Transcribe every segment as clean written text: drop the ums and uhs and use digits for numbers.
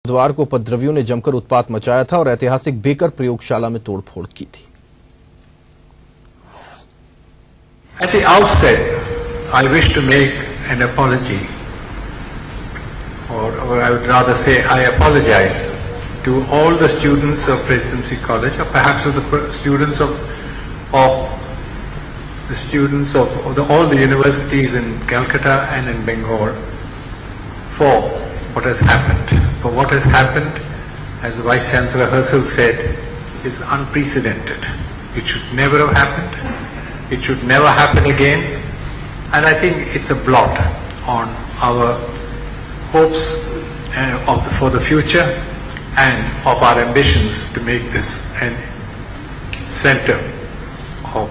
बुधवार को उपद्रवियों ने जमकर उत्पात मचाया था और ऐतिहासिक बेकर प्रयोगशाला में तोड़फोड़ की थी। At the outset, I wish to make an apology, or I would rather say I apologize to all the students of Presidency College, or perhaps of the students of all the universities in Calcutta and in Bengal, for what has happened. For what has happened, as the Vice Chancellor herself said, is unprecedented. It should never have happened. It should never happen again. And I think it's a blot on our hopes for the future and of our ambitions to make this a center of.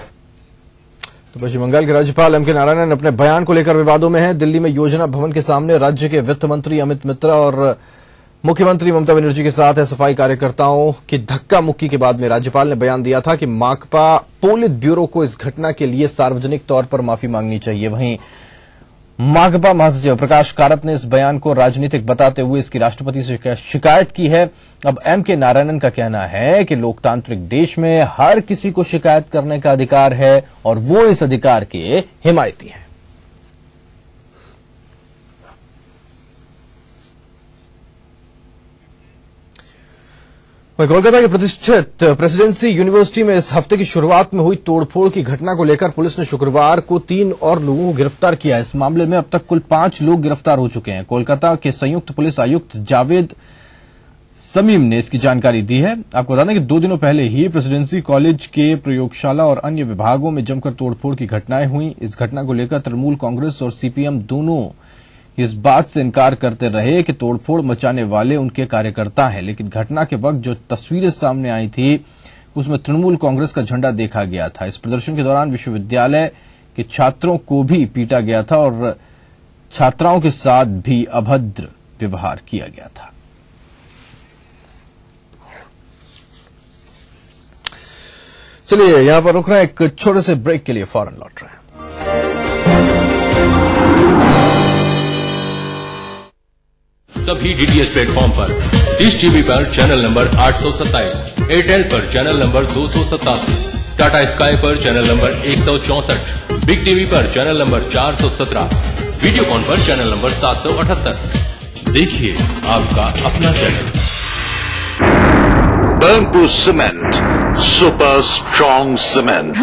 तो पश्चिम बंगाल के राज्यपाल M के नारायणन अपने बयान को लेकर विवादों में हैं। दिल्ली में योजना भवन के सामने राज्य के वित्त मंत्री अमित मित्रा और मुख्यमंत्री ममता बनर्जी के साथ एसएफआई कार्यकर्ताओं की धक्का मुक्की के बाद में राज्यपाल ने बयान दिया था कि माकपा पोलित ब्यूरो को इस घटना के लिए सार्वजनिक तौर पर माफी मांगनी चाहिए। वहीं माकपा महासचिव प्रकाश कारत ने इस बयान को राजनीतिक बताते हुए इसकी राष्ट्रपति से शिकायत की है। अब एम के नारायणन का कहना है कि लोकतांत्रिक देश में हर किसी को शिकायत करने का अधिकार है और वो इस अधिकार के हिमायती हैं। कोलकाता के प्रतिष्ठित प्रेसिडेंसी यूनिवर्सिटी में इस हफ्ते की शुरुआत में हुई तोड़फोड़ की घटना को लेकर पुलिस ने शुक्रवार को 3 और लोगों को गिरफ्तार किया। इस मामले में अब तक कुल 5 लोग गिरफ्तार हो चुके हैं। कोलकाता के संयुक्त पुलिस आयुक्त जावेद समीम ने इसकी जानकारी दी है। आपको बता दें कि 2 दिनों पहले ही प्रेसिडेंसी कॉलेज के प्रयोगशाला और अन्य विभागों में जमकर तोड़फोड़ की घटनाएं हुई। इस घटना को लेकर तृणमूल कांग्रेस और सीपीएम दोनों इस बात से इनकार करते रहे कि तोड़फोड़ मचाने वाले उनके कार्यकर्ता हैं, लेकिन घटना के वक्त जो तस्वीरें सामने आई थी उसमें तृणमूल कांग्रेस का झंडा देखा गया था। इस प्रदर्शन के दौरान विश्वविद्यालय के छात्रों को भी पीटा गया था और छात्राओं के साथ भी अभद्र व्यवहार किया गया था। चलिए यहां पर रुक रहे हैं, एक छोटे से ब्रेक के लिए फौरन लौट रहे हैं। सभी डीटीएच प्लेटफॉर्म पर, डिश टीवी पर चैनल नंबर 827, एयरटेल पर चैनल नंबर 287, टाटा स्काई पर चैनल नंबर 164, बिग टीवी पर चैनल नंबर 417, वीडियोकॉन पर चैनल नंबर 778। देखिए आपका अपना channel. Burnpur cement, super strong cement.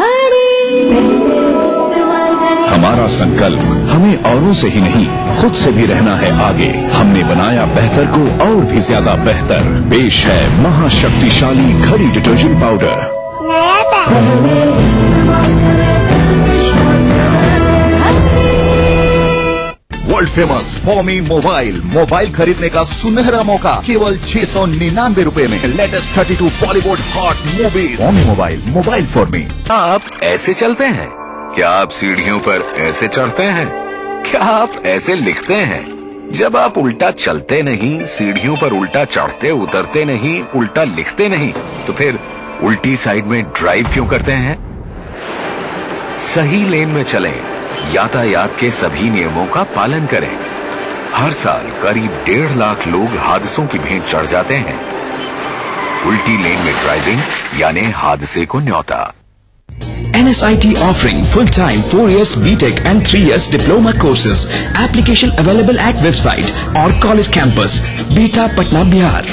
हमारा संकल्प हमें औरों से ही नहीं खुद से भी रहना है आगे। हमने बनाया बेहतर को और भी ज्यादा बेहतर। पेश है महाशक्तिशाली घड़ी detergent powder. World famous foamy mobile खरीदने का सुनहरा मौका केवल 699 रुपए में। Latest 32 Bollywood hot movie. Foamy mobile for मी। आप ऐसे चलते हैं? क्या आप सीढ़ियों पर ऐसे चढ़ते हैं? क्या आप ऐसे लिखते हैं? जब आप उल्टा चलते नहीं, सीढ़ियों पर उल्टा चढ़ते उतरते नहीं, उल्टा लिखते नहीं, तो फिर उल्टी साइड में ड्राइव क्यों करते हैं? सही लेन में चलें, यातायात के सभी नियमों का पालन करें। हर साल करीब 1.5 लाख लोग हादसों की भेंट चढ़ जाते हैं। उल्टी लेन में ड्राइविंग यानी हादसे को न्योता। NSIT offering full-time 4 years BTech and 3 years diploma courses. Application available at website or college campus. Beta Patna Bihar.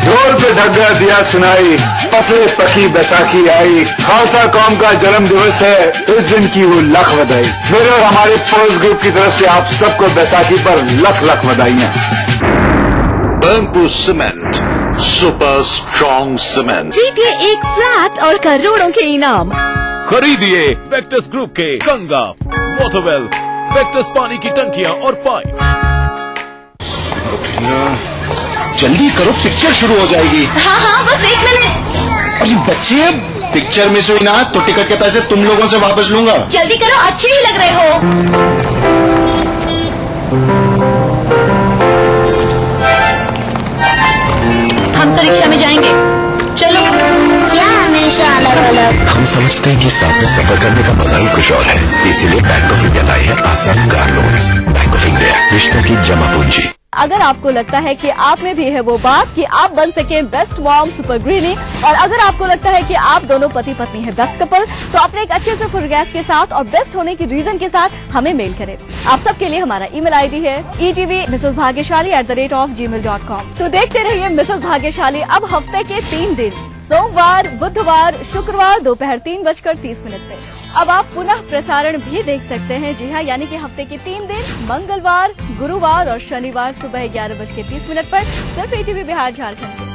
ढोल पे ढग्गा दिया सुनाई, पसे पकी बैसाखी आई। खालसा कौम का जन्म दिवस है, इस दिन की वो लख बधाई। मेरे और हमारे फोर्स ग्रुप की तरफ से आप सबको बैसाखी पर लख बधाइयां। Burnpur cement, super strong cement. जीतिए एक फ्लैट और करोड़ों के इनाम। खरीदिए वेक्टस ग्रुप के गंगा, वाटरवेल, वेक्टस पानी की टंकियां और पाइप। जल्दी करो, पिक्चर शुरू हो जाएगी। हाँ बस 1 मिनट। अरे बच्चे, पिक्चर मिस हुई ना तो टिकट के पैसे तुम लोगों से वापस लूंगा। जल्दी करो, अच्छे ही लग रहे हो। हम तो रिक्शा में जाएंगे, चलो। क्या हमेशा अलग? हम समझते हैं कि साथ में सफर करने का मजा ही कुछ और है। इसीलिए बैंक ऑफ इंडिया लाई है आसान car loan. Bank of India, रिश्तों की जमा पूंजी। अगर आपको लगता है कि आप में भी है वो बात कि आप बन सके बेस्ट मॉम सुपर ग्रीनी, और अगर आपको लगता है कि आप दोनों पति पत्नी है बेस्ट कपल, तो अपने एक अच्छे से फुटोग्राफ के साथ और बेस्ट होने की रीजन के साथ हमें मेल करें। आप सबके लिए हमारा ईमेल आईडी है etv@gmail.com। तो देखते रहिए मिसेस भाग्यशाली अब हफ्ते के 3 दिन, सोमवार, बुधवार, शुक्रवार दोपहर 3:30 पे। अब आप पुनः प्रसारण भी देख सकते हैं। जी हाँ, यानी कि हफ्ते के 3 दिन, मंगलवार, गुरुवार और शनिवार सुबह 11:30 पर सिर्फ ETV बिहार झारखंड।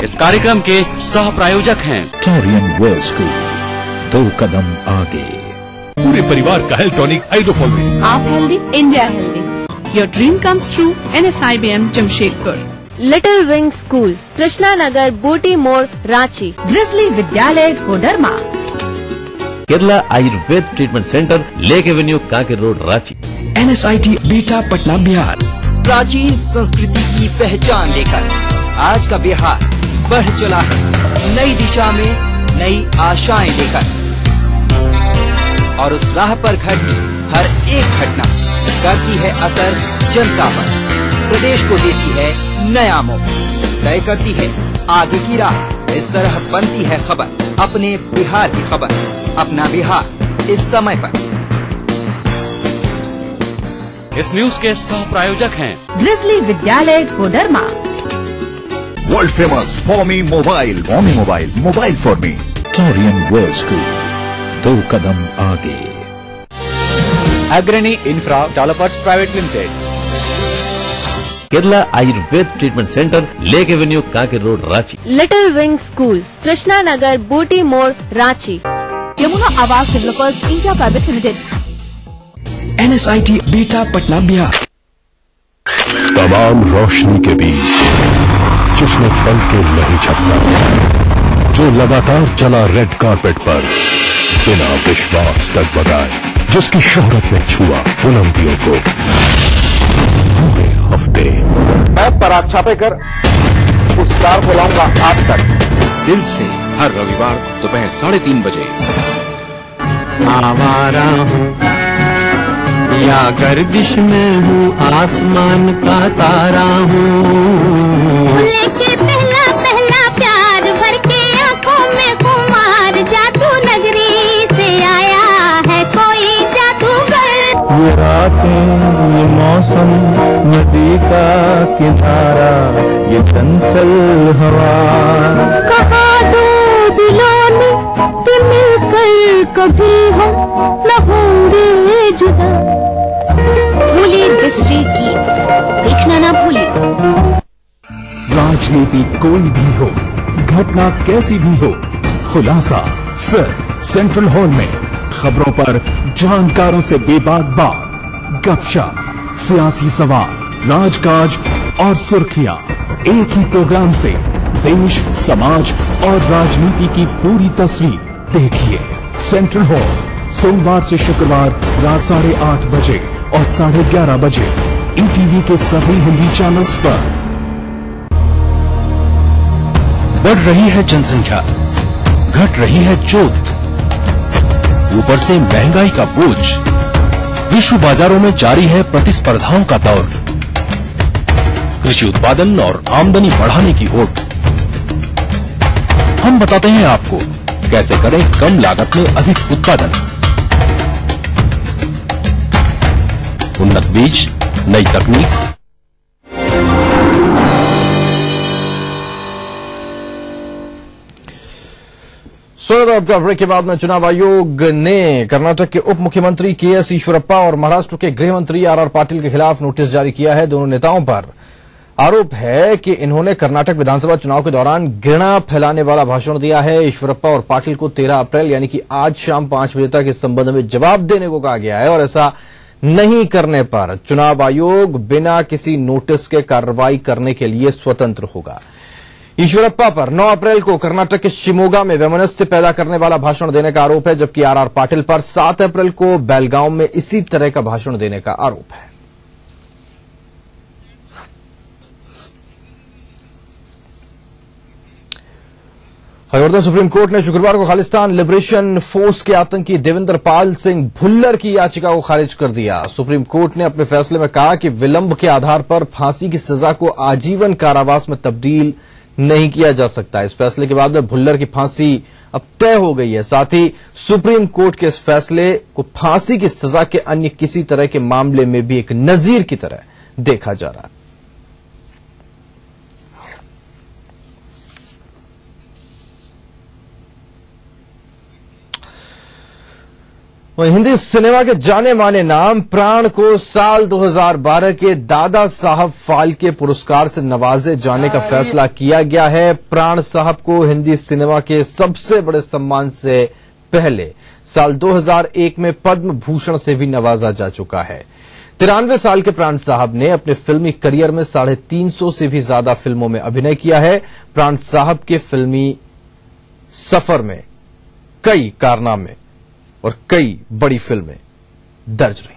इस कार्यक्रम के सह प्रायोजक हैं टोरियन वर्ल्ड स्कूल, 2 कदम आगे। पूरे परिवार का हेल्थ टॉनिक हाइड्रोफॉल। आप healthy, India healthy. Your dream comes true, NSIBM Jamshedpur. Little wing school, Krishna Nagar, Booti More, Ranchi. Grizzly Vidyalaya, Koderma. Kerala Ayurveda treatment centre, lake avenue, Kanke road, Ranchi. NSIT beta Patna Bihar. प्राचीन संस्कृति की पहचान लेकर आज का बिहार बढ़ चला है नई दिशा में, नई आशाएं लेकर, और उस राह पर घटती हर एक घटना करती है असर जनता पर, प्रदेश को देती है नया मोड़, तय करती है आगे की राह। इस तरह बनती है खबर, अपने बिहार की खबर, अपना बिहार इस समय पर। इस न्यूज के सह प्रायोजक हैं grizzly Vidyalaya, Koderma. World famous फॉर्मी mobile, mobile for me. Torian world school, 2 कदम आगे। अग्रणी infra developers private limited. Kerala Ayurveda treatment centre, lake avenue, Kanke road, Ranchi. Little wing school, Krishna Nagar, Booti More, Ranchi. Yamuna Awas developers India private limited. NSIT beta Patna Bihar. तमाम रोशनी के बीच जिसने पल के नहीं झपका, जो लगातार चला रेड कारपेट पर बिना विश्वास डगमगाए, जिसकी शोहरत में छुआ बुलंदियों को पूरे हफ्ते। मैं पराग छापेकर उस कार को लाऊंगा आप तक, दिल से, हर रविवार दोपहर 3:30 बजे। आवारा हूँ या गर्दिश में हूँ, आसमान का तारा हूँ। लेके पहला पहला प्यार भर के आंखों में कुमार, जादू नगरी से आया है कोई जादूगर। ये रातें, ये मौसम, नदी का किनारा, ये चंचल हवा। कहा दो दिलों ने कि मिलकर कभी हम न होंगे जुदा। भूली दृष्टि की देखना ना भूली। राजनीति कोई भी हो, घटना कैसी भी हो, खुलासा सिर्फ सेंट्रल हॉल में। खबरों पर जानकारों से बेबाक बात, गपशप, सियासी सवाल, राजकाज और सुर्खियां एक ही प्रोग्राम से देश, समाज और राजनीति की पूरी तस्वीर देखिए। सेंट्रल हॉल, सोमवार से शुक्रवार रात 8:30 बजे और 11:30 बजे ETV के सभी हिंदी चैनल्स पर। बढ़ रही है जनसंख्या, घट रही है जोत, ऊपर से महंगाई का बोझ, विश्व बाजारों में जारी है प्रतिस्पर्धाओं का दौर, कृषि उत्पादन और आमदनी बढ़ाने की होड़। हम बताते हैं आपको कैसे करें कम लागत में अधिक उत्पादन। उन्नत बीज, नई तकनीक। आपका ब्रेक के बाद में चुनाव आयोग ने कर्नाटक के उप मुख्यमंत्री KS ईश्वरप्पा और महाराष्ट्र के गृह मंत्री RR पाटिल के खिलाफ नोटिस जारी किया है। दोनों नेताओं पर आरोप है कि इन्होंने कर्नाटक विधानसभा चुनाव के दौरान घृणा फैलाने वाला भाषण दिया है। ईश्वरप्पा और पाटिल को 13 अप्रैल यानी कि आज शाम 5 बजे तक इस संबंध में जवाब देने को कहा गया है और ऐसा नहीं करने पर चुनाव आयोग बिना किसी नोटिस के कार्रवाई करने के लिए स्वतंत्र होगा। ईश्वरप्पा पर 9 अप्रैल को कर्नाटक के शिमोगा में वैमनस्य पैदा करने वाला भाषण देने का आरोप है, जबकि RR पाटिल पर 7 अप्रैल को बेलगांव में इसी तरह का भाषण देने का आरोप है। हरियाणा सुप्रीम कोर्ट ने शुक्रवार को खालिस्तान लिबरेशन फोर्स के आतंकी देवेंद्र पाल सिंह भुल्लर की याचिका को खारिज कर दिया। सुप्रीम कोर्ट ने अपने फैसले में कहा कि विलंब के आधार पर फांसी की सजा को आजीवन कारावास में तब्दील नहीं किया जा सकता। इस फैसले के बाद भुल्लर की फांसी अब तय हो गई है। साथ ही सुप्रीम कोर्ट के इस फैसले को फांसी की सजा के अन्य किसी तरह के मामले में भी एक नजीर की तरह देखा जा रहा है। हिंदी सिनेमा के जाने माने नाम प्राण को साल 2012 के दादा साहब फाल्के पुरस्कार से नवाजे जाने का फैसला किया गया है। प्राण साहब को हिंदी सिनेमा के सबसे बड़े सम्मान से पहले साल 2001 में पद्म भूषण से भी नवाजा जा चुका है। 93 साल के प्राण साहब ने अपने फिल्मी करियर में 350 से भी ज्यादा फिल्मों में अभिनय किया है। प्राण साहब के फिल्मी सफर में कई कारनामे और कई बड़ी फिल्में दर्ज रही।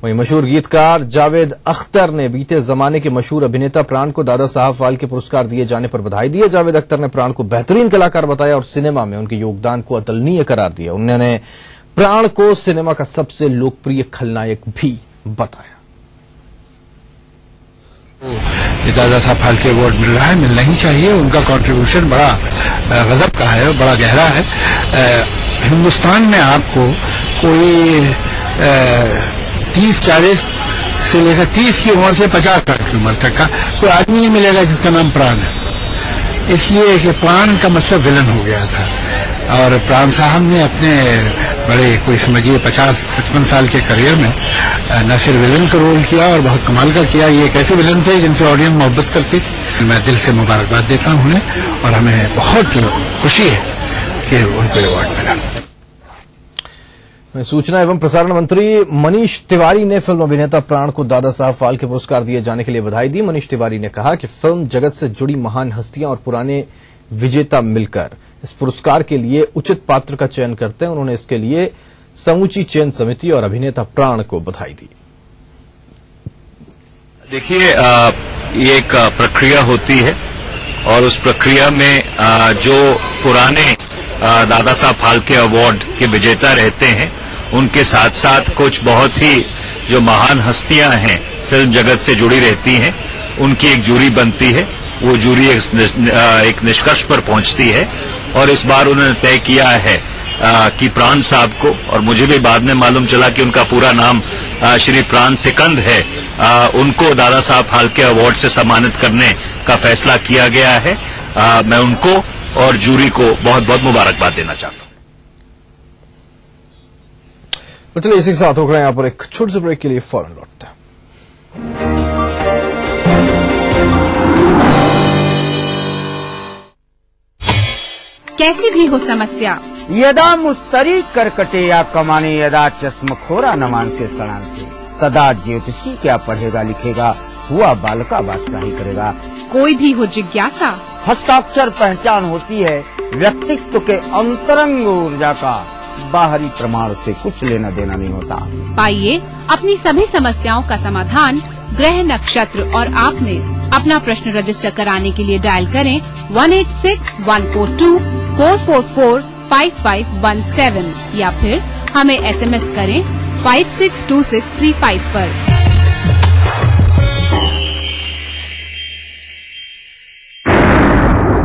वहीं मशहूर गीतकार जावेद अख्तर ने बीते जमाने के मशहूर अभिनेता प्राण को दादा साहब फाल्के पुरस्कार दिए जाने पर बधाई दी है। जावेद अख्तर ने प्राण को बेहतरीन कलाकार बताया और सिनेमा में उनके योगदान को अतुलनीय करार दिया। उन्होंने प्राण को सिनेमा का सबसे लोकप्रिय खलनायक भी बताया। दादा साहब फाल्के अवार्ड मिल रहा है, मिलना ही चाहिए। उनका कंट्रीब्यूशन बड़ा गजब का है, बड़ा गहरा है। हिंदुस्तान में आपको कोई 30-40 से लेकर 30 की उम्र से 50 साल की उम्र तक का कोई आदमी नहीं मिलेगा जिसका नाम प्राण है। इसलिए कि प्राण का मतलब विलन हो गया था और प्राण साहब ने अपने बड़े कोई समझिए 50-55 साल के करियर में न सिर्फ विलन का रोल किया और बहुत कमाल का किया। ये एक ऐसे विलन थे जिनसे ऑडियंस मोहब्बत करती। मैं दिल से मुबारकबाद देता हूं उन्हें और हमें बहुत खुशी है कि उनको अवार्ड मिला। सूचना एवं प्रसारण मंत्री मनीष तिवारी ने फिल्म अभिनेता प्राण को दादा साहब फाल्के पुरस्कार दिए जाने के लिए बधाई दी। मनीष तिवारी ने कहा कि फिल्म जगत से जुड़ी महान हस्तियां और पुराने विजेता मिलकर इस पुरस्कार के लिए उचित पात्र का चयन करते हैं। उन्होंने इसके लिए समूची चयन समिति और अभिनेता प्राण को बधाई दी। देखिए, ये एक प्रक्रिया होती है और उस प्रक्रिया में जो पुराने दादा साहब फाल्के अवार्ड के विजेता रहते हैं उनके साथ साथ कुछ बहुत ही जो महान हस्तियां हैं फिल्म जगत से जुड़ी रहती हैं, उनकी एक जूरी बनती है। वो जूरी एक निष्कर्ष पर पहुंचती है और इस बार उन्होंने तय किया है कि प्राण साहब को, और मुझे भी बाद में मालूम चला कि उनका पूरा नाम श्री प्राण सिकंद है, उनको दादा साहब फाल्के अवार्ड से सम्मानित करने का फैसला किया गया है। मैं उनको और जूरी को बहुत बहुत मुबारकबाद देना चाहता हूं। तो चलिए इसी के साथ रोक रहे हैं यहाँ पर एक छोटे से ब्रेक के लिए, फौरन लौटते हैं। कैसी भी हो समस्या, यदा मुस्तरी करकटे या कमाने, यदा चश्मखोरा न मानसे सड़ान से, तदा ज्योतिषी क्या पढ़ेगा लिखेगा, हुआ बालका बादशाही करेगा। कोई भी हो जिज्ञासा, हस्ताक्षर पहचान होती है व्यक्तित्व के अंतरंग ऊर्जा का, बाहरी प्रमाण से कुछ लेना देना नहीं होता। पाइए अपनी सभी समस्याओं का समाधान ग्रह नक्षत्र और आपने अपना प्रश्न रजिस्टर कराने के लिए डायल करें 186142444517 या फिर हमें SMS करें 562635 पर।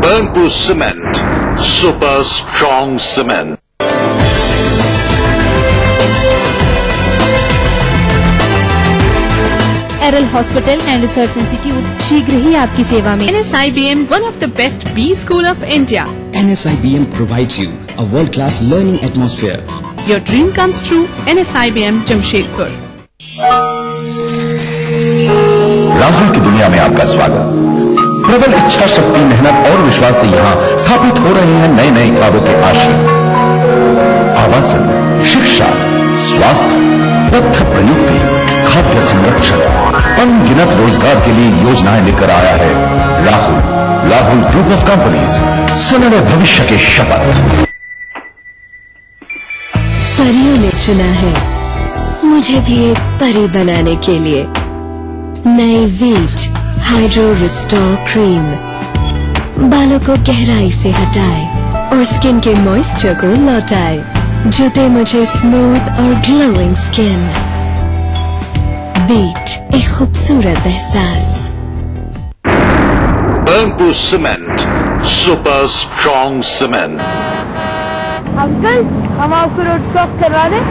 Burnpur Cement, super strong cement. एरल हॉस्पिटल एंड रिसर्च इंस्टीट्यूट शीघ्र ही आपकी सेवा में। NSIBM, one of the best B school of India. NSIBM provides you a world-class learning atmosphere. Your dream comes true. NSIBM Jamshedpur. Rahul की दुनिया में आपका स्वागत। प्रबल इच्छा शक्ति, मेहनत और विश्वास से यहाँ स्थापित हो रहे हैं नए नए ख्वाबों के आश्रय। आवासन, शिक्षा, स्वास्थ्य, तथ्य प्रयुक्ति, खाद्य संरक्षण, अनगिनत रोजगार के लिए योजनाएं लेकर आया है राहुल ग्रुप ऑफ कंपनीज। सुनहरे भविष्य के शपथ। परियों ने चुना है मुझे भी एक परी बनाने के लिए। नई वीट हाइड्रो रिस्टोर क्रीम, बालों को गहराई से हटाए और स्किन के मॉइस्चर को लौटाए जो दे मुझे स्मूथ और ग्लोइंग स्किन। वीट, एक खूबसूरत एहसास। Burnpur Cement, super strong cement. Uncle, हम आपको रोड क्रॉस करवा दें?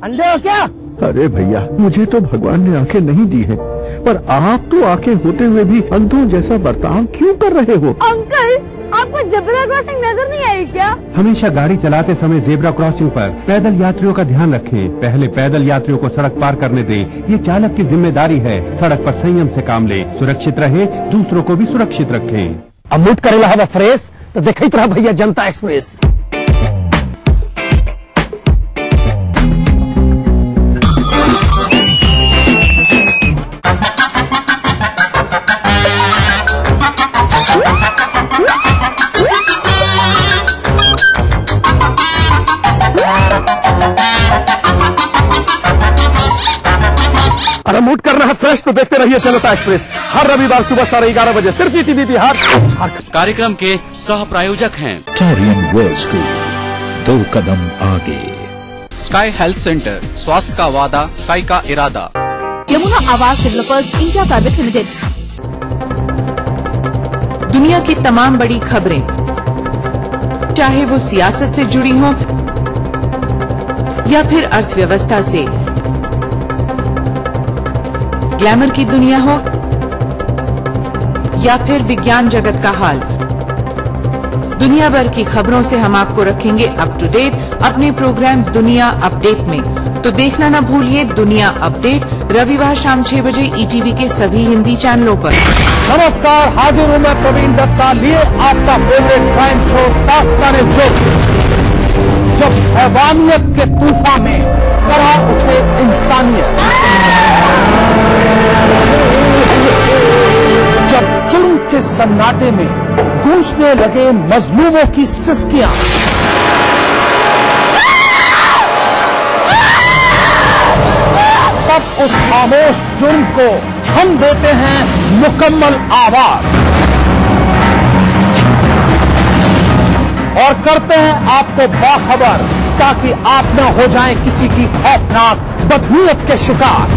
अंधे हो क्या? अरे भैया, मुझे तो भगवान ने आंखें नहीं दी है, पर आप तो आंखें होते हुए भी अंधों जैसा बर्ताव क्यों कर रहे हो? अंकल, आपको जेब्रा क्रॉसिंग नजर नहीं आई क्या? हमेशा गाड़ी चलाते समय जेब्रा क्रॉसिंग पर पैदल यात्रियों का ध्यान रखें। पहले पैदल यात्रियों को सड़क पार करने दें। ये चालक की जिम्मेदारी है। सड़क पर संयम से काम ले, सुरक्षित रहे, दूसरों को भी सुरक्षित रखें। अब मूड करेला हवा फ्रेश तो देखते रहा भैया जनता एक्सप्रेस। अरे मूड करना है फ्रेश तो देखते रहिए जनता एक्सप्रेस हर रविवार सुबह 11:30 बजे सिर्फ ईटीवी बिहार। इस कार्यक्रम के सह प्रायोजक हैं टोरियन वर्ल्ड स्कूल, 2 कदम आगे। स्काई हेल्थ सेंटर, स्वास्थ्य का वादा, स्काई का इरादा। Yamuna Awas developers India private limited. दुनिया की तमाम बड़ी खबरें, चाहे वो सियासत से जुड़ी हों या फिर अर्थव्यवस्था से, ग्लैमर की दुनिया हो या फिर विज्ञान जगत का हाल, दुनिया भर की खबरों से हम आपको रखेंगे अप टू डेट अपने प्रोग्राम दुनिया अपडेट में। तो देखना न भूलिए दुनिया अपडेट, रविवार शाम 6 बजे ईटीवी के सभी हिंदी चैनलों पर। नमस्कार, हाजिर हूँ मैं प्रवीण दत्ता लिए आपका फेवरेट क्राइम शो दास्तान-ए-जुर्म। जब हैवानियत के तूफान में करहा उठे इंसानियत, जब जुर्म के सन्नाटे में गूंजने लगे मजलूमों की सिसकियां, तब उस खामोश जुर्म को हम देते हैं मुकम्मल आवाज और करते हैं आपको बाखबर, ताकि आप न हो जाएं किसी की खौफनाक बदनीयत के शिकार।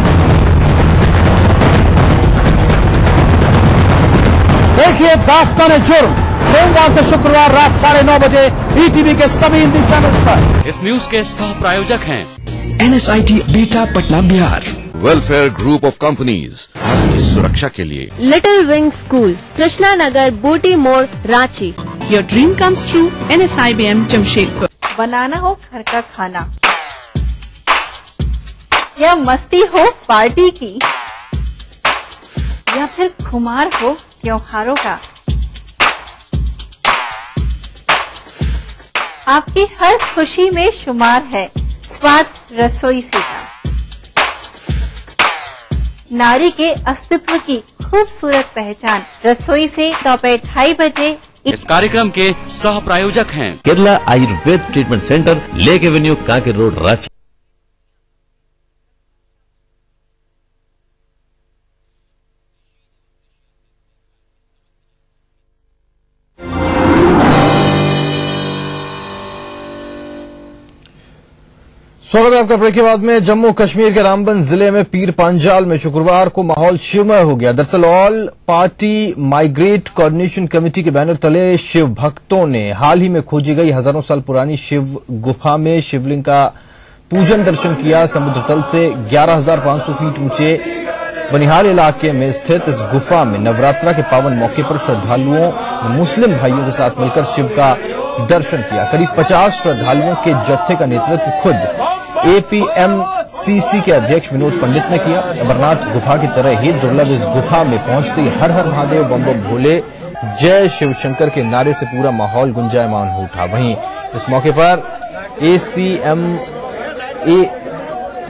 देखिए दास्तान-ए-जुर्म सोमवार से शुक्रवार रात 9:30 बजे ईटीवी के सभी हिंदी चैनल पर। इस न्यूज के सह प्रायोजक हैं NSIT beta Patna Bihar. Welfare group of companies, आपकी सुरक्षा के लिए। Little wing school, Krishna Nagar, Booti More, Ranchi. Your dream comes true, NSIBM Jamshedpur. बनाना हो घर का खाना या मस्ती हो पार्टी की या फिर खुमार हो त्योहारों का, आपकी हर खुशी में शुमार है स्वाद रसोई से का। नारी के अस्तित्व की खूबसूरत पहचान रसोई से दोपहर 2:30 बजे। इस कार्यक्रम के सह प्रायोजक हैं Kerala Ayurveda treatment centre, lake avenue, Kanke road, Ranchi. स्वागत है आपका ब्रेक के बाद में। जम्मू कश्मीर के रामबन जिले में पीर पांजाल में शुक्रवार को माहौल शिवमय हो गया। दरअसल all party migrate coordination committee के बैनर तले शिव भक्तों ने हाल ही में खोजी गई हजारों साल पुरानी शिव गुफा में शिवलिंग का पूजन दर्शन किया। समुद्र तल से 11,500 फीट ऊंचे बनिहाल इलाके में स्थित इस गुफा में नवरात्रा के पावन मौके पर श्रद्धालुओं मुस्लिम भाइयों के साथ मिलकर शिव का दर्शन किया। करीब 50 श्रद्धालुओं के जत्थे का नेतृत्व खुद APMCC के अध्यक्ष विनोद पंडित ने किया। अमरनाथ गुफा की तरह ही दुर्लभ इस गुफा में पहुंचते ही हर हर महादेव, बम बम भोले, जय शिव शंकर के नारे से पूरा माहौल गुंजायमान हो उठा। वहीं इस मौके पर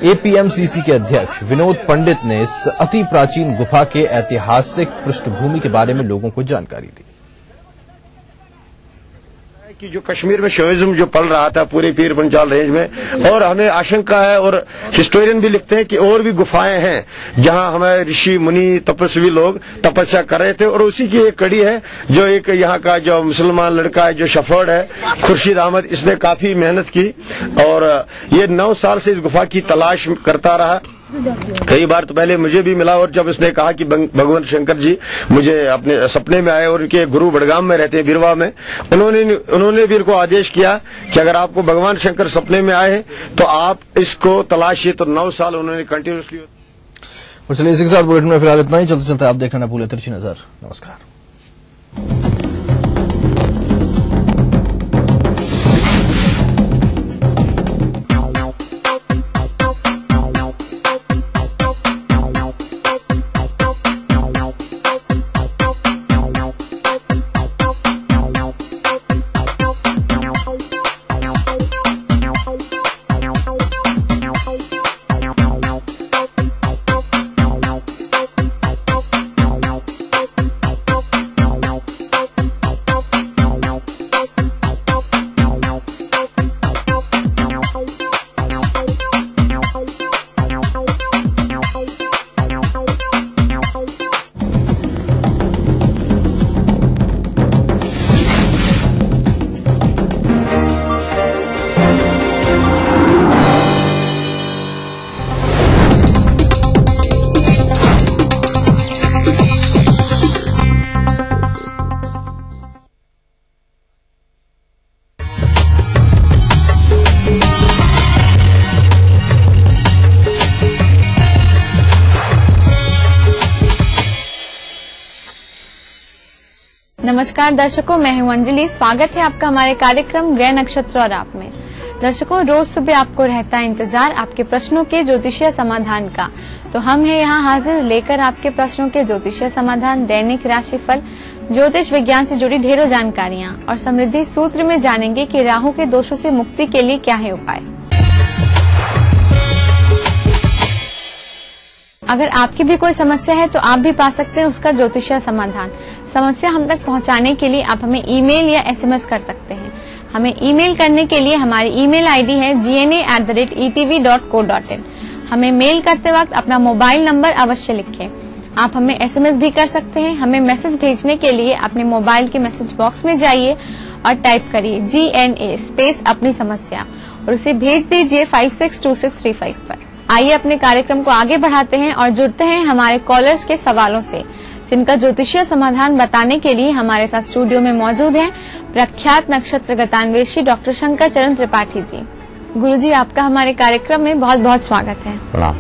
APMCC के अध्यक्ष विनोद पंडित ने इस अति प्राचीन गुफा के ऐतिहासिक पृष्ठभूमि के बारे में लोगों को जानकारी दी। कि जो कश्मीर में शोइज्म जो पल रहा था पूरे पीर पंजाल रेंज में, और हमें आशंका है और हिस्टोरियन भी लिखते हैं कि और भी गुफाएं हैं जहां हमारे ऋषि मुनि तपस्वी लोग तपस्या कर रहे थे। और उसी की एक कड़ी है जो एक यहाँ का जो मुसलमान लड़का है जो शफर्ड है खुर्शीद अहमद, इसने काफी मेहनत की और ये 9 साल से इस गुफा की तलाश करता रहा। कई बार तो पहले मुझे भी मिला और जब इसने कहा कि भगवान शंकर जी मुझे अपने सपने में आए और उनके गुरु बड़गाम में रहते हैं बिरवा में, उन्होंने भी इनको आदेश किया कि अगर आपको भगवान शंकर सपने में आए तो आप इसको तलाशिए। तो 9 साल उन्होंने कंटिन्यूसली। चलिए इसी के साथ बुलेटिन में फिलहाल इतना ही। चलते चलते आप देखना भूले तिरछी नजर। नमस्कार। नमस्कार दर्शकों, मैं हूं अंजलि। स्वागत है आपका हमारे कार्यक्रम ग्रह नक्षत्र और आप में। दर्शकों, रोज सुबह आपको रहता है इंतजार आपके प्रश्नों के ज्योतिषीय समाधान का, तो हम हैं यहाँ हाजिर लेकर आपके प्रश्नों के ज्योतिषीय समाधान, दैनिक राशिफल, ज्योतिष विज्ञान से जुड़ी ढेरों जानकारियां और समृद्धि सूत्र में जानेंगे कि राहु के दोषों से मुक्ति के लिए क्या है उपाय। अगर आपकी भी कोई समस्या है तो आप भी पा सकते हैं उसका ज्योतिषीय समाधान। समस्या हम तक पहुंचाने के लिए आप हमें ईमेल या एसएमएस कर सकते हैं। हमें ईमेल करने के लिए हमारी ईमेल आईडी है gna@etv.co.in। हमें मेल करते वक्त अपना मोबाइल नंबर अवश्य लिखें। आप हमें एसएमएस भी कर सकते हैं। हमें मैसेज भेजने के लिए अपने मोबाइल के मैसेज बॉक्स में जाइए और टाइप करिए GNA स्पेस अपनी समस्या और उसे भेज दीजिए 562635 पर। आइए अपने कार्यक्रम को आगे बढ़ाते हैं और जुड़ते हैं हमारे कॉलर्स के सवालों से, जिनका ज्योतिषीय समाधान बताने के लिए हमारे साथ स्टूडियो में मौजूद हैं प्रख्यात नक्षत्र गतान्वेषी डॉक्टर शंकर चरण त्रिपाठी जी। गुरुजी, आपका हमारे कार्यक्रम में बहुत बहुत स्वागत है। प्रणाम।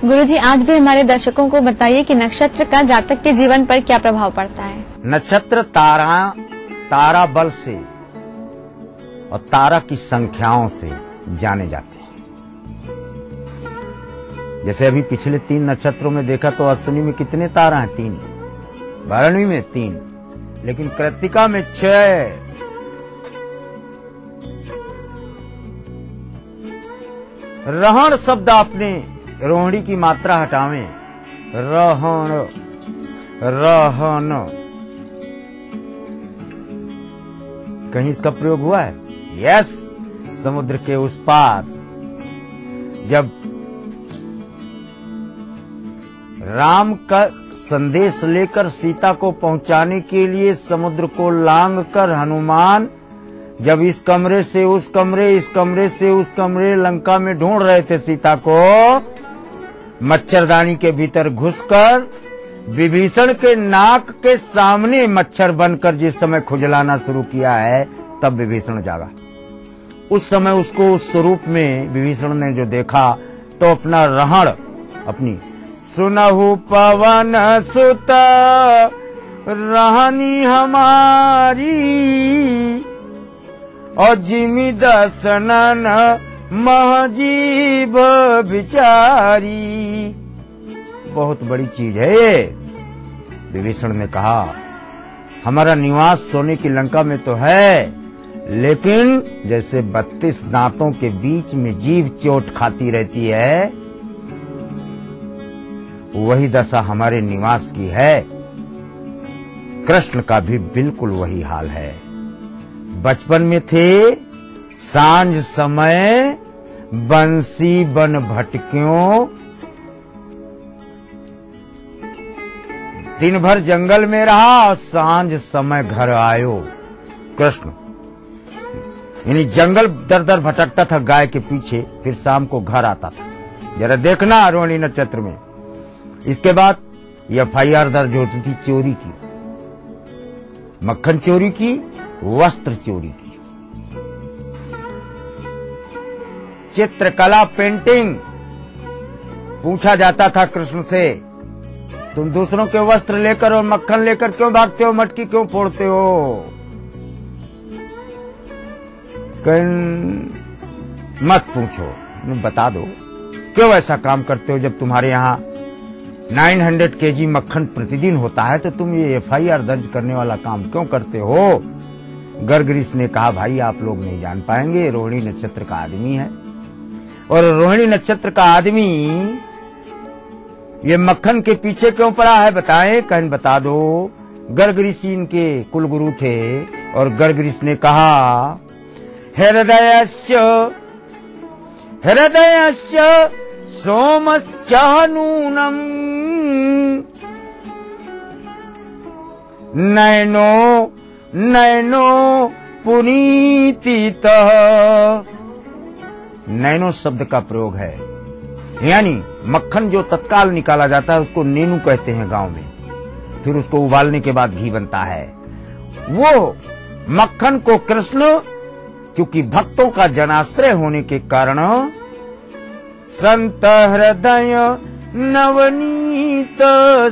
गुरुजी, आज भी हमारे दर्शकों को बताइए कि नक्षत्र का जातक के जीवन पर क्या प्रभाव पड़ता है। नक्षत्र तारा बल से और तारा की संख्याओं से जाने जाते हैं। जैसे अभी पिछले 3 नक्षत्रों में देखा तो अश्विनी में कितने तारा हैं? 3, भरणी में 3, लेकिन कृत्तिका में 6। रहण शब्द आपने रोहिणी की मात्रा हटावें, रहन कहीं इसका प्रयोग हुआ है? यस, समुद्र के उस पार जब राम का संदेश लेकर सीता को पहुंचाने के लिए समुद्र को लांग कर हनुमान जब इस कमरे से उस कमरे, इस कमरे से उस कमरे लंका में ढूंढ रहे थे सीता को, मच्छरदानी के भीतर घुसकर विभीषण के नाक के सामने मच्छर बनकर जिस समय खुजलाना शुरू किया है तब विभीषण जागा। उस समय उसको उस स्वरूप में विभीषण ने जो देखा तो अपना रहण, अपनी सुनहु पवन सुत रहनी हमारी और जिमि दसनन महजीब बिचारी। बहुत बड़ी चीज है ये। विभीषण ने कहा हमारा निवास सोने की लंका में तो है, लेकिन जैसे 32 दांतों के बीच में जीभ चोट खाती रहती है वही दशा हमारे निवास की है। कृष्ण का भी बिल्कुल वही हाल है। बचपन में थे सांझ समय बंसी बन भटक्यों, दिन भर जंगल में रहा और सांझ समय घर आयो। कृष्ण यानी जंगल दर दर भटकता था गाय के पीछे, फिर शाम को घर आता था। जरा देखना रोहिणी नक्षत्र में। इसके बाद FIR दर्ज होती थी चोरी की, मक्खन चोरी की, वस्त्र चोरी की, चित्रकला पेंटिंग। पूछा जाता था कृष्ण से, तुम दूसरों के वस्त्र लेकर और मक्खन लेकर क्यों भागते हो, मटकी क्यों फोड़ते हो? मत पूछो, बता दो क्यों ऐसा काम करते हो। जब तुम्हारे यहाँ 900 kg मक्खन प्रतिदिन होता है तो तुम ये FIR दर्ज करने वाला काम क्यों करते हो? गर्गरीस ने कहा, भाई आप लोग नहीं जान पाएंगे, रोहिणी नक्षत्र का आदमी है, और रोहिणी नक्षत्र का आदमी ये मक्खन के पीछे क्यों पड़ा है, बताएं। कहन बता दो। गर्गरीसी इनके कुलगुरु थे, और गर्गरीस ने कहा, हृदयस्य सोमश्चानूनम नयनो पुनीतितः। नैनो शब्द का प्रयोग है, यानी मक्खन जो तत्काल निकाला जाता है उसको नेनू कहते हैं गांव में, फिर उसको उबालने के बाद घी बनता है। वो मक्खन को कृष्ण क्योंकि भक्तों का जनाश्रय होने के कारण संत हृदय नवनीत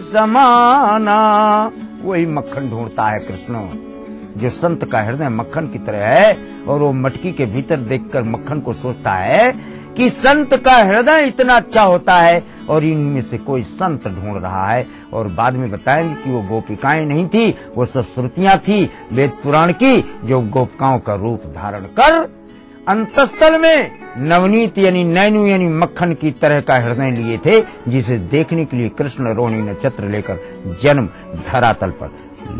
समाना, वही मक्खन ढूंढता है कृष्ण जो संत का हृदय मक्खन की तरह है, और वो मटकी के भीतर देखकर मक्खन को सोचता है कि संत का हृदय इतना अच्छा होता है और इन्हीं में से कोई संत ढूंढ रहा है। और बाद में बताएंगे कि वो गोपिकाएं नहीं थी, वो सब श्रुतियां थी वेद पुराण की, जो गोपिकाओं का रूप धारण कर अंतस्थल में नवनीत यानी नैनू यानी मक्खन की तरह का हृदय लिए थे, जिसे देखने के लिए कृष्ण रोहिणी नक्षत्र लेकर जन्म धरातल पर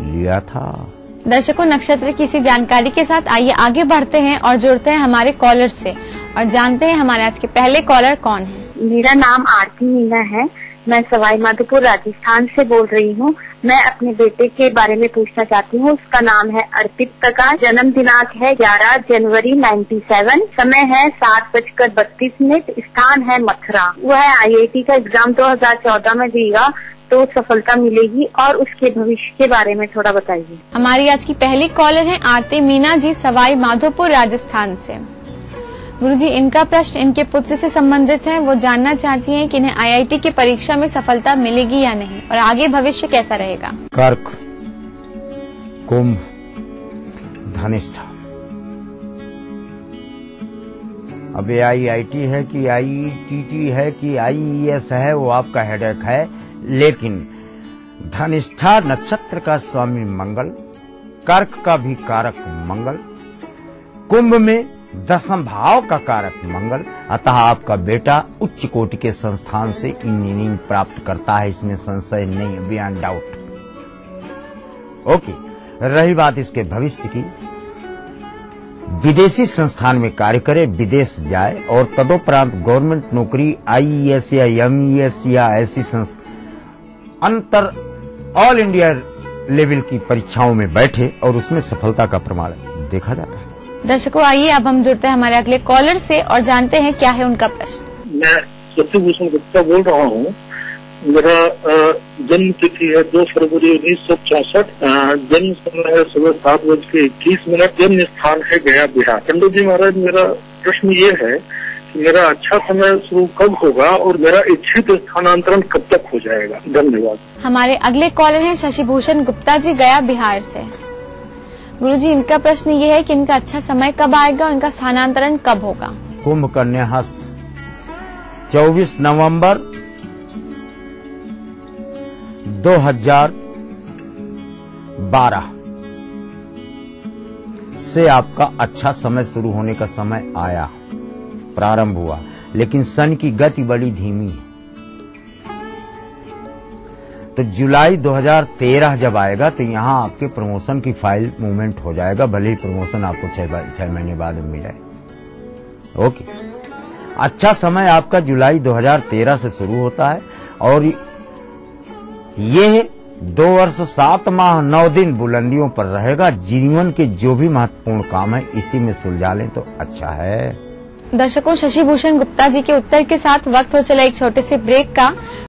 लिया था। दर्शकों, नक्षत्र की इसी जानकारी के साथ आइए आगे बढ़ते हैं और जुड़ते हैं हमारे कॉलर से और जानते हैं हमारे आज के पहले कॉलर कौन है। मेरा नाम आरती मीना है, मैं सवाई माधोपुर राजस्थान से बोल रही हूँ। मैं अपने बेटे के बारे में पूछना चाहती हूँ। उसका नाम है अर्पित प्रकाश, जन्म दिनांक है 11 जनवरी 97, समय है 7:32, स्थान है मथुरा। वह IIT का एग्जाम 2014 में देगा तो सफलता मिलेगी, और उसके भविष्य के बारे में थोड़ा बताइए। हमारी आज की पहली कॉलर है आरती मीना जी, सवाई माधोपुर राजस्थान से। गुरुजी, इनका प्रश्न इनके पुत्र से संबंधित है। वो जानना चाहती हैं कि इन्हें IIT की परीक्षा में सफलता मिलेगी या नहीं, और आगे भविष्य कैसा रहेगा। कर्क, कुंभ, धनिष्ठा। अब ये IIT है कि IIT है कि IES है, वो आपका हेडेक है, लेकिन धनिष्ठा नक्षत्र का स्वामी मंगल, कर्क का भी कारक मंगल, कुंभ में 10वें भाव का कारक मंगल, अतः आपका बेटा उच्च कोटि के संस्थान से इंजीनियरिंग प्राप्त करता है, इसमें संशय नहीं, बियॉन्ड डाउट। ओके, रही बात इसके भविष्य की, विदेशी संस्थान में कार्य करे, विदेश जाए और तदोपरांत गवर्नमेंट नौकरी IES या MES या ऐसी अंतर ऑल इंडिया लेवल की परीक्षाओं में बैठे और उसमें सफलता का प्रमाण देखा जाता है। दर्शकों, आइए अब हम जुड़ते हैं हमारे अगले कॉलर से और जानते हैं क्या है उनका प्रश्न। मैं शशिभूषण गुप्ता बोल रहा हूँ। मेरा जन्म तिथि है 2 फरवरी 1964, जन्म समय है सुबह 7:21, जन्म स्थान है गया बिहार। पंडित जी महाराज, मेरा प्रश्न ये है कि मेरा अच्छा समय शुरू कब होगा और मेरा इच्छित स्थानांतरण कब तक हो जाएगा। धन्यवाद। हमारे अगले कॉलर हैं शशिभूषण गुप्ता जी, गया बिहार से। गुरुजी, इनका प्रश्न ये है कि इनका अच्छा समय कब आएगा और इनका स्थानांतरण कब होगा। कुंभ कन्या हस्त, 24 नवंबर 2012 से आपका अच्छा समय शुरू होने का समय आया, प्रारंभ हुआ, लेकिन सन की गति बड़ी धीमी है। तो जुलाई 2013 जब आएगा तो यहाँ आपके प्रमोशन की फाइल मूवमेंट हो जाएगा, भले ही प्रमोशन आपको 6 महीने बाद मिले। ओके, अच्छा समय आपका जुलाई 2013 से शुरू होता है और ये 2 वर्ष 7 माह 9 दिन बुलंदियों पर रहेगा। जीवन के जो भी महत्वपूर्ण काम है इसी में सुलझा लें तो अच्छा है। दर्शकों, शशि भूषण गुप्ता जी के उत्तर के साथ वक्त हो चला एक छोटे से ब्रेक का।